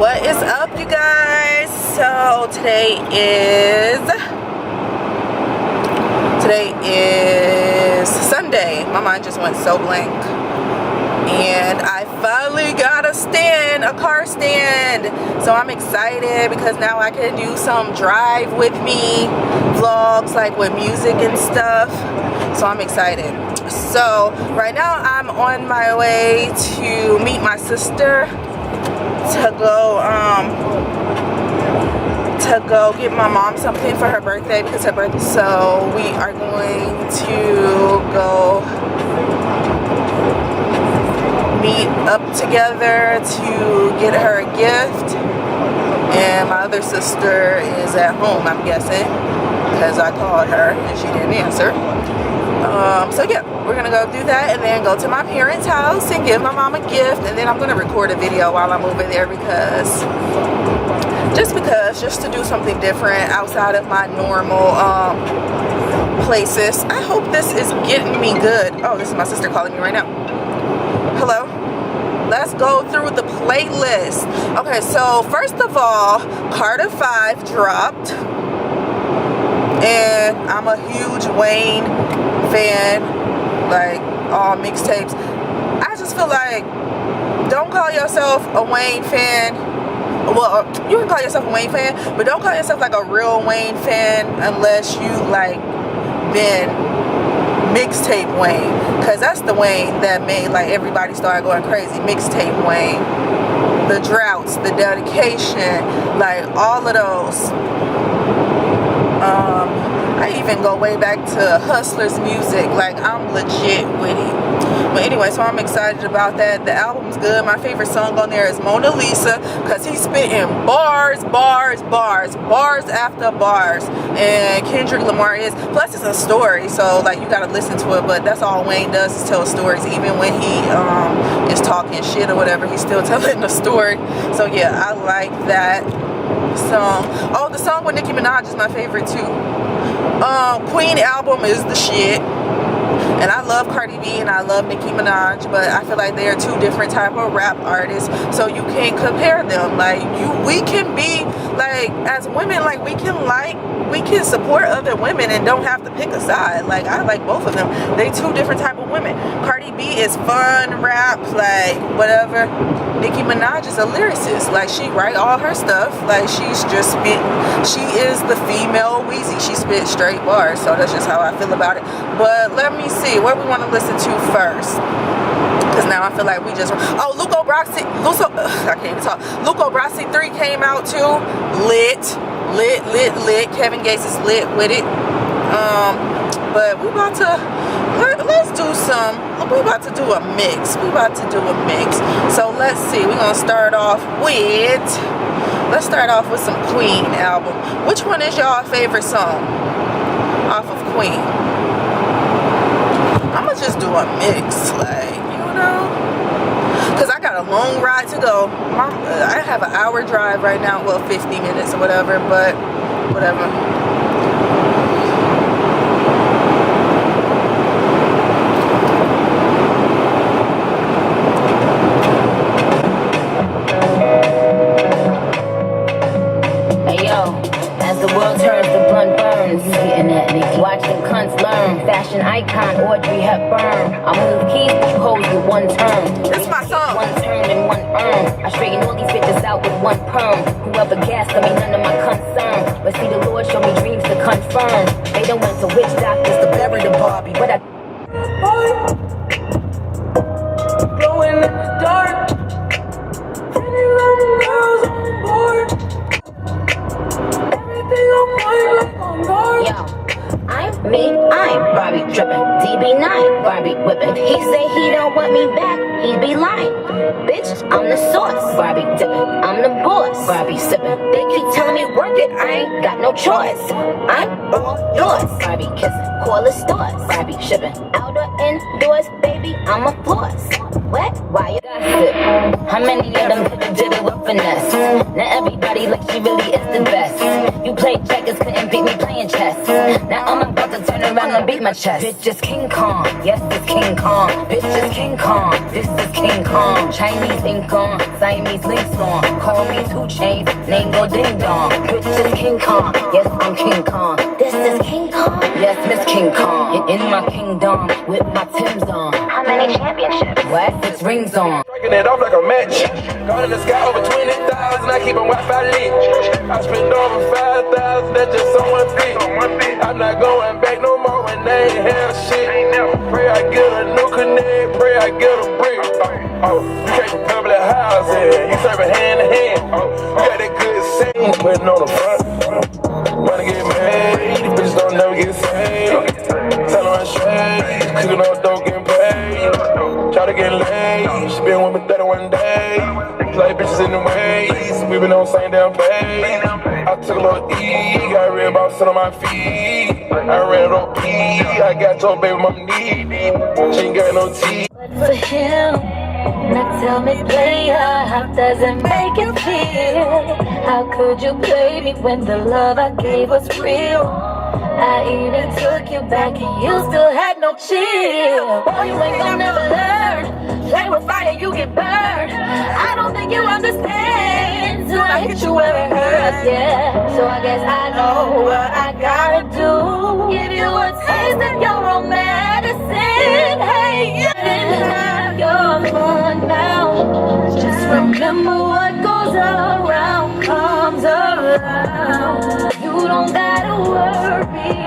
What is up, you guys? So today is Sunday. My mind just went so blank, and I finally got a stand, a car stand. So I'm excited because now I can do some drive with me vlogs, like with music and stuff. So I'm excited. So right now I'm on my way to meet my sister to go get my mom something for her birthday, because her birthday. So we are going to go meet up together to get her a gift. And my other sister is at home, I'm guessing, because I called her and she didn't answer. So yeah, we're gonna go do that and then go to my parents' house and give my mom a gift, and then I'm gonna record a video while I'm over there just to do something different outside of my normal places. I hope this is getting me good. Oh, this is my sister calling me right now. Hello. Let's go through the playlist. Okay, so first of all, Cardi 5 dropped, and I'm a huge Wayne fan, like all mixtapes. I just feel like, don't call yourself a Wayne fan. Well, you can call yourself a Wayne fan, but don't call yourself like a real Wayne fan unless you like been mixtape Wayne, because that's the Wayne that made like everybody start going crazy. Mixtape Wayne, the droughts, the dedication, like all of those. I even go way back to Hustler's music. Like, I'm legit with it. But anyway, so I'm excited about that. The album's good. My favorite song on there is Mona Lisa, because he's spitting bars after bars. And Kendrick Lamar is. Plus, it's a story, so like you gotta listen to it. But that's all Wayne does, is tell stories. Even when he is talking shit or whatever, he's still telling a story. So yeah, I like that song. Oh, the song with Nicki Minaj is my favorite too. Queen album is the shit. And I love Cardi B and I love Nicki Minaj, but I feel like they are two different type of rap artists, so you can't compare them. Like, we can be like, as women, like we can support other women and don't have to pick a side. Like, I like both of them. They two different type of women. Cardi B is fun rap, like whatever. Nicki Minaj is a lyricist. Like, she write all her stuff. Like, she's just spit. She is the female Weezy. She spit straight bars. So that's just how I feel about it. But let me see what we want to listen to first, because now I feel like we just. Oh, Luco Brasi. I can't even talk. Luco Brasi 3 came out too. Lit. Kevin Gates is lit with it. But we about to. Let's do some. We about to do a mix. So let's see. We're gonna start off with. Let's start off with some Queen album. Which one is y'all favorite song off of Queen? I'm gonna just do a mix, like, you know, because I got a long ride to go. I have an hour drive right now. Well, 50 minutes or whatever, but whatever. Watch the cunts learn. Fashion icon Audrey Hepburn. I move keys, but you hold with one turn. This is my song. One turn and one earn. I straighten all these bitches out with one perm. Whoever gassed, I mean none of my concern. But see, the Lord showed me dreams to confirm. They done went to witch doctors to bury the Barbie, but I glowing in the dark. Pretty little girls on board. Everything on point like on guard. Yo. I'm Barbie drippin', DB9, Barbie whippin'. He say he don't want me back, he be lying. Bitch, I'm the sauce, Barbie dippin'. I'm the boss, Barbie sippin'. They keep telling me work it, I ain't got no choice. I'm all yours, Barbie kissin', call the stores, Barbie shippin'. Out or indoors, baby, I'm a floss. What? Why you gossip? How many of them did it with finesse? Now everybody like she really is the best. You played checkers, couldn't beat me playing chess. Now I'm about to turn around and beat my chest. Bitch is King Kong, yes, it's King Kong. Bitch is King Kong, this is King Kong. Chinese ink on. Siamese links on. Call me 2 Chainz, name go ding dong. Bitch is King Kong, yes I'm King Kong. This is King Kong, yes Miss King Kong. In my kingdom with my Timbs on. How many championships? What? 6 rings on. Striking it off like a match. Gone in the sky over 20,000. I keep on Wi-Fi lit. I spent over 5,000. That's just on one thing. I'm not going back no more when they ain't have shit. Pray I get a new connect. Pray I get a brick. You came from public housing. You serving hand to hand. You got that good saying putting on the front. Wanna get made. These bitches don't never get saved. Tell her I'm straight. Cooking on dope, getting paid. Try to get laid. She been with me 31 days. Play bitches in the ways. We been on same damn page. I took a little E. Got real about sit on my feet. I ran it on E. I got your baby mama need. She ain't got no teeth. But for him, now tell me, player, how does it make you feel? How could you play me when the love I gave was real? I even took you back and you still had no chill. Boy, you ain't gonna never learn. Play with fire, you get burned. I don't think you understand till I hit you where it hurts, yeah. So I guess I know what I gotta do. Give you a taste of your own medicine. Hey, you didn't have your fun now. Just remember what goes around comes around. You don't gotta worry.